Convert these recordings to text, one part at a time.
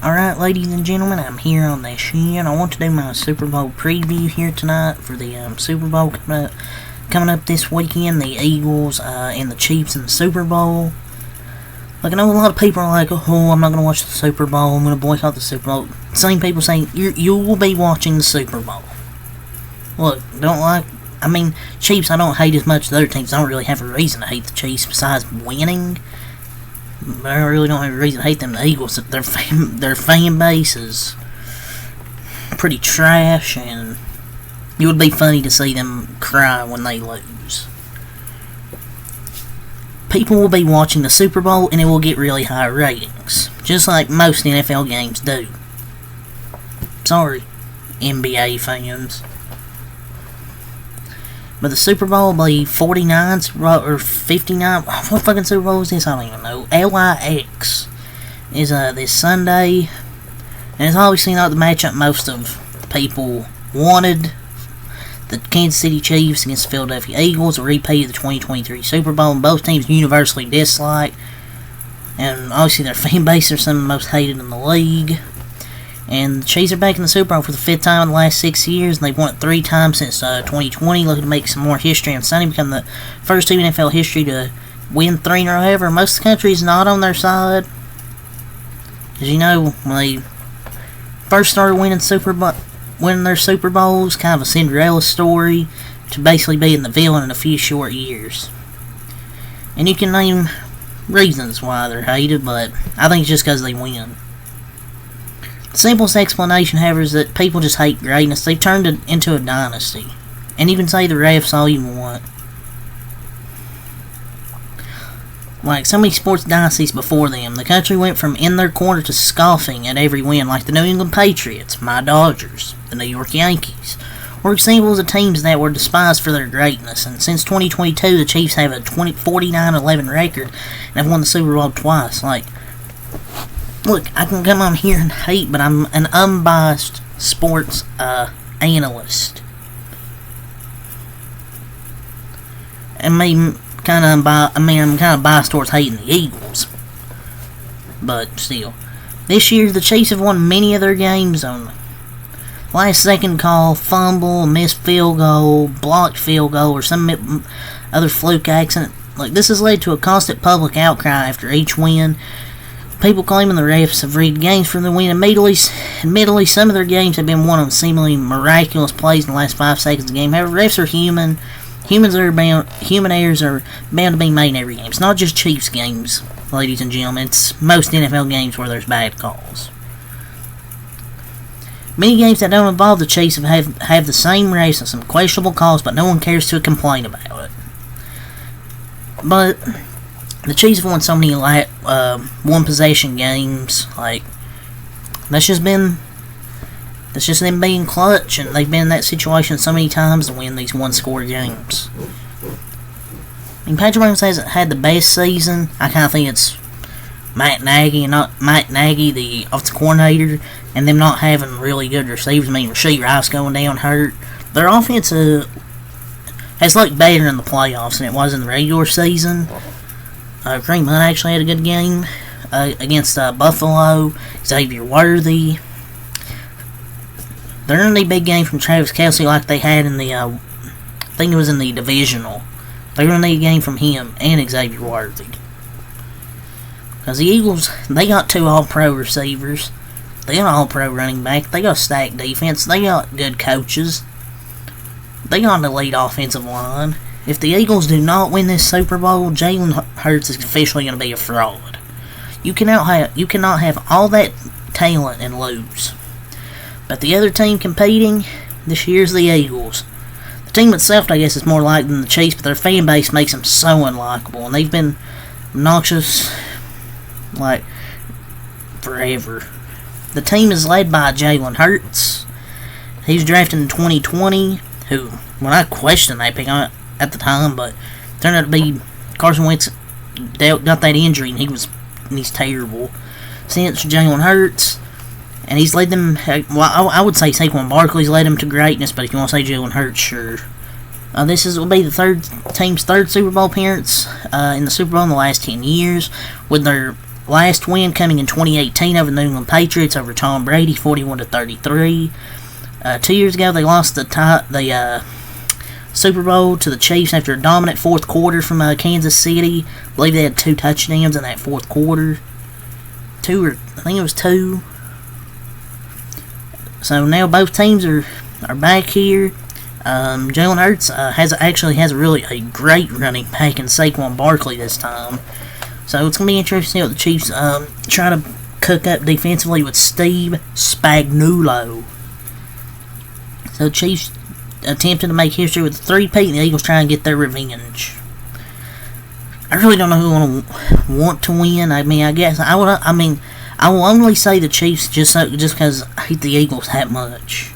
Alright, ladies and gentlemen, I'm here on this shit. I want to do my Super Bowl preview here tonight for the Super Bowl coming up this weekend. The Eagles and the Chiefs in the Super Bowl. Like, I know a lot of people are like, oh, I'm not going to watch the Super Bowl, I'm going to boycott the Super Bowl. Same people saying, you will be watching the Super Bowl. Look, Chiefs I don't hate as much as the other teams. I don't really have a reason to hate the Chiefs besides winning. I really don't have a reason to hate them. The Eagles, their fan base is pretty trash, and it would be funny to see them cry when they lose. People will be watching the Super Bowl, and it will get really high ratings, just like most NFL games do. Sorry, NBA fans. But the Super Bowl will be 49 or 59. What fucking Super Bowl is this? I don't even know. LIX is this Sunday. And it's obviously not the matchup most of the people wanted. The Kansas City Chiefs against the Philadelphia Eagles, a repeat of the 2023 Super Bowl. And both teams universally disliked. And obviously their fan base are some of the most hated in the league. And the Chiefs are back in the Super Bowl for the 5th time in the last 6 years, and they've won it 3 times since 2020, looking to make some more history on Sunday, become the first team in NFL history to win 3 in a row. However, most of the country is not on their side. As you know, when they first started winning their Super Bowls, kind of a Cinderella story, to basically being the villain in a few short years. And you can name reasons why they're hated, but I think it's just because they win. The simplest explanation, however, is that people just hate greatness. They've turned it into a dynasty. And you can say the refs all you want. Like so many sports dynasties before them, the country went from in their corner to scoffing at every win, like the New England Patriots, my Dodgers, the New York Yankees, were examples of teams that were despised for their greatness. And since 2022, the Chiefs have a 49-11 record and have won the Super Bowl twice. Look, I can come on here and hate, but I'm an unbiased sports analyst. And I'm kind of biased towards hating the Eagles. But still, this year the Chiefs have won many of their games on last second call, fumble, missed field goal, blocked field goal, or some other fluke accident. Like, this has led to a constant public outcry after each win. People claiming the refs have rigged games for the win. Admittedly, some of their games have been won on seemingly miraculous plays in the last 5 seconds of the game. However, refs are human. Human errors are bound to be made in every game. It's not just Chiefs games, ladies and gentlemen. It's most NFL games where there's bad calls. Many games that don't involve the Chiefs have the same refs and some questionable calls, but no one cares to complain about it. But the Chiefs have won so many one-possession games. Like, that's just them being clutch, and they've been in that situation so many times to win these one-score games. Patrick Mahomes hasn't had the best season. I kind of think it's Matt Nagy, the offensive coordinator, and them not having really good receivers. Rasheed Rice going down hurt. Their offense has looked better in the playoffs than it was in the regular season. Kareem Hunt actually had a good game against Buffalo. Xavier Worthy. They're in the big game from Travis Kelce like they had in the, I think it was in the divisional. They're going to need a game from him and Xavier Worthy. Because the Eagles, they got 2 all-pro receivers. They got an all-pro running back. They got a stacked defense. They got good coaches. They got an elite offensive line. If the Eagles do not win this Super Bowl, Jalen Hurts is officially going to be a fraud. You cannot have all that talent and lose. But the other team competing this year is the Eagles. The team itself, I guess, is more liked than the Chiefs, but their fan base makes them so unlikable, and they've been obnoxious forever. The team is led by Jalen Hurts. He was drafted in 2020, when I questioned that pick at the time, but turned out to be Carson Wentz got that injury, and he's terrible. Since Jalen Hurts, and he's led them, well, I would say Saquon Barkley's led them to greatness, but if you want to say Jalen Hurts, sure. This will be the team's third Super Bowl appearance in the Super Bowl in the last 10 years, with their last win coming in 2018 over the New England Patriots over Tom Brady, 41-33. 2 years ago, they lost the Super Bowl to the Chiefs after a dominant fourth quarter from Kansas City. I believe they had 2 touchdowns in that fourth quarter. I think it was 2. So now both teams are back here. Jalen Hurts has a great running back in Saquon Barkley this time. So it's going to be interesting to see what the Chiefs try to cook up defensively with Steve Spagnuolo. So the Chiefs attempting to make history with the 3-peat, and the Eagles try and get their revenge. I really don't know who want to win. I will only say the Chiefs just because I hate the Eagles that much.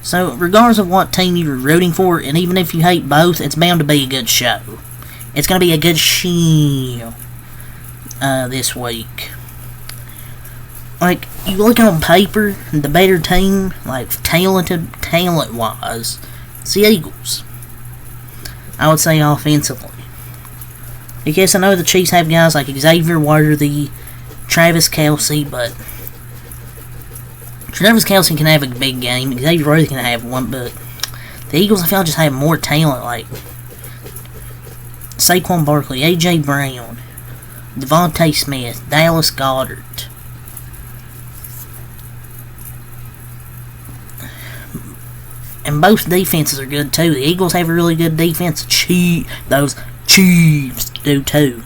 So, regardless of what team you're rooting for, and even if you hate both, it's bound to be a good show. It's going to be a good show this week. Like, you look on paper, the better team, like, talent-wise, it's the Eagles. I would say offensively. Because I know the Chiefs have guys like Xavier Worthy, Travis Kelce, but Travis Kelce can have a big game. Xavier Worthy can have one, but the Eagles, I feel, just have more talent, like Saquon Barkley, A.J. Brown, Devontae Smith, Dallas Goedert. And both defenses are good, too. The Eagles have a really good defense. Those Chiefs do, too.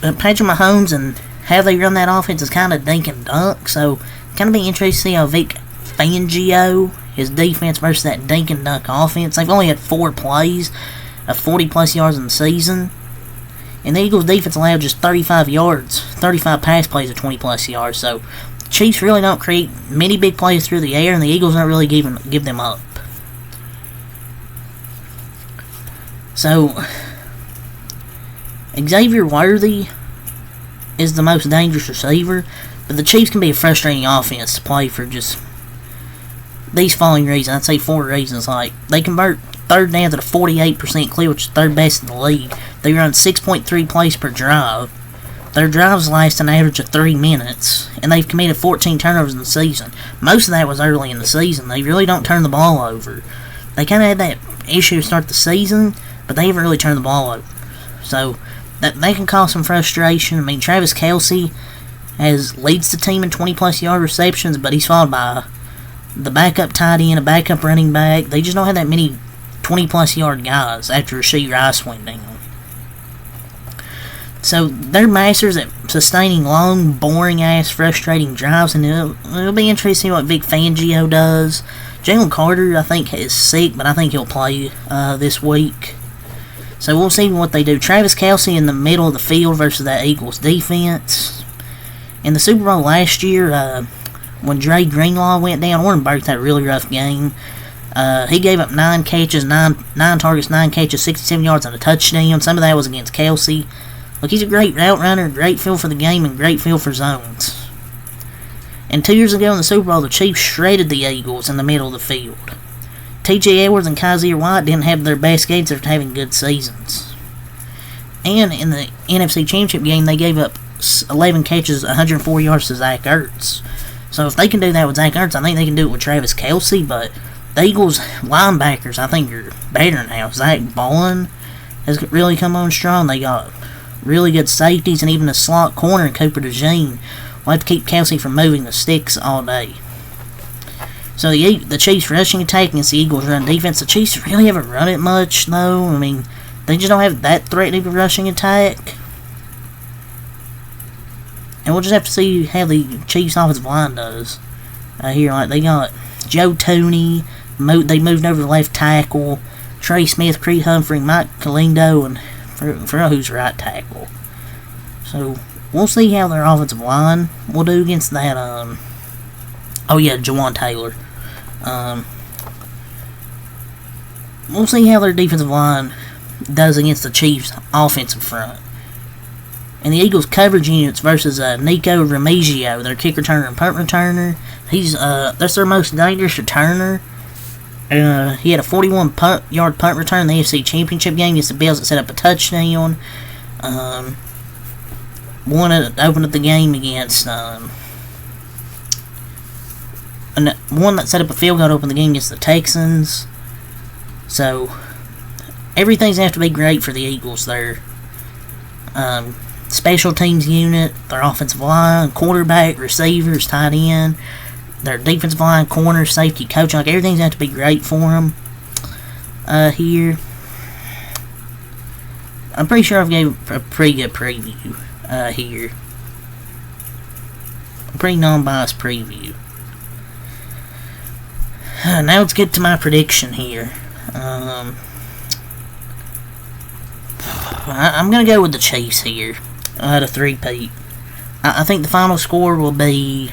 But Patrick Mahomes and how they run that offense is kind of dink and dunk, so kind of be interesting to see how Vic Fangio, his defense versus that dink and dunk offense. They've only had 4 plays of 40-plus yards in the season, and the Eagles' defense allowed just 35 pass plays of 20-plus yards, so the Chiefs really don't create many big plays through the air, and the Eagles don't really give them up. So, Xavier Worthy is the most dangerous receiver, but the Chiefs can be a frustrating offense to play for just these following reasons. I'd say 4 reasons. Like, they convert third downs at a 48% clip, which is third best in the league. They run 6.3 plays per drive. Their drives last an average of 3 minutes, and they've committed 14 turnovers in the season. Most of that was early in the season. They really don't turn the ball over. They kind of had that issue to start the season, but they haven't really turned the ball over. So, that can cause some frustration. I mean, Travis Kelce leads the team in 20-plus yard receptions, but he's followed by the backup tight end, a backup running back. They just don't have that many 20-plus yard guys after Rashee Rice went down. So, they're masters at sustaining long, boring-ass, frustrating drives, and it'll be interesting to see what Vic Fangio does. Jalen Carter, I think, is sick, but I think he'll play this week. So we'll see what they do. Travis Kelce in the middle of the field versus that Eagles defense. In the Super Bowl last year, when Dre Greenlaw went down, Warren Burks had a really rough game. He gave up 9 catches, 9 targets, 9 catches, 67 yards and a touchdown. Some of that was against Kelce. Look, he's a great route runner, great feel for the game, and great feel for zones. And 2 years ago in the Super Bowl, the Chiefs shredded the Eagles in the middle of the field. T.J. Edwards and Kaiser White didn't have their best games after having good seasons. And in the NFC Championship game, they gave up 11 catches, 104 yards to Zach Ertz. So if they can do that with Zach Ertz, I think they can do it with Travis Kelce, but the Eagles linebackers, I think, are better now. Zach Bowen has really come on strong. They got really good safeties and even a slot corner in Cooper DeJean. We'll have to keep Kelce from moving the sticks all day. So the Chiefs rushing attack against the Eagles run defense. The Chiefs really haven't run it much, though. I mean, they just don't have that threatening of a rushing attack. And we'll just have to see how the Chiefs offensive line does. Here, like, they got Joe Tooney. They moved over to left tackle. Trey Smith, Creed Humphrey, Mike Calindo, and for who's right tackle. So, we'll see how their offensive line will do against that, Jawan Taylor. We'll see how their defensive line does against the Chiefs' offensive front. And the Eagles' coverage units versus Nico Remigio, their kick returner and punt returner. That's their most dangerous returner. He had a 41-yard punt return in the AFC Championship game against the Bills that set up a touchdown. One that opened up the game against one that set up a field goal to open the game against the Texans. So everything's going to have to be great for the Eagles there. Special teams unit, their offensive line, quarterback, receivers, tight end, their defensive line, corner, safety, coach, like everything's going to have to be great for them here. I'm pretty sure I've gave a pretty good preview here. A pretty non-biased preview. Now let's get to my prediction here. I'm going to go with the Chiefs here. To three-peat. I think the final score will be,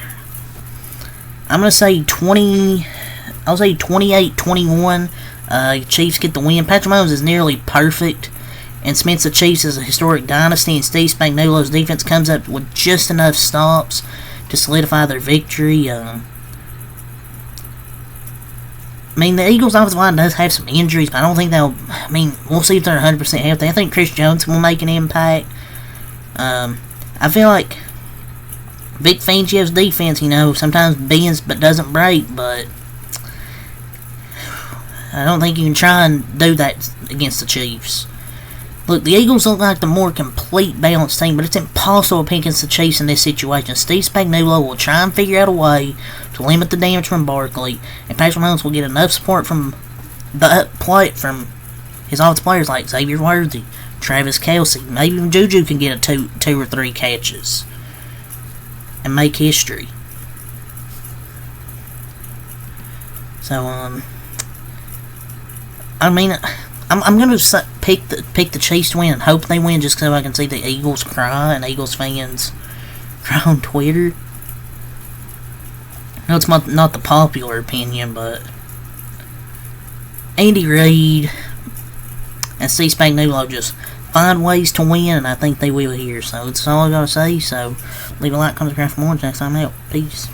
I'm going to say 28-21. Chiefs get the win. Patrick Mahomes is nearly perfect and cements the Chiefs as a historic dynasty, and Steve Spagnuolo's defense comes up with just enough stops to solidify their victory. I mean, the Eagles' offensive line does have some injuries, but I don't think they'll... I mean, we'll see if they're 100% healthy. I think Chris Jones will make an impact. I feel like Vic Fangio's defense, sometimes bends but doesn't break, but I don't think you can try and do that against the Chiefs. Look, the Eagles look like the more complete, balanced team, but it's impossible to pick against the Chiefs in this situation. Steve Spagnuolo will try and figure out a way to limit the damage from Barkley, and Patrick Mahomes will get enough support from from his offensive players like Xavier Worthy, Travis Kelce, maybe even Juju can get a two or three catches and make history. So, I mean, I'm going to pick the Chiefs to win and hope they win just so I can see the Eagles cry and Eagles fans cry on Twitter. I know it's not the popular opinion, but Andy Reid and Steve Spagnuolo just find ways to win, and I think they will here. So that's all I got to say. So leave a like, comment, subscribe for more. Next time out. Peace.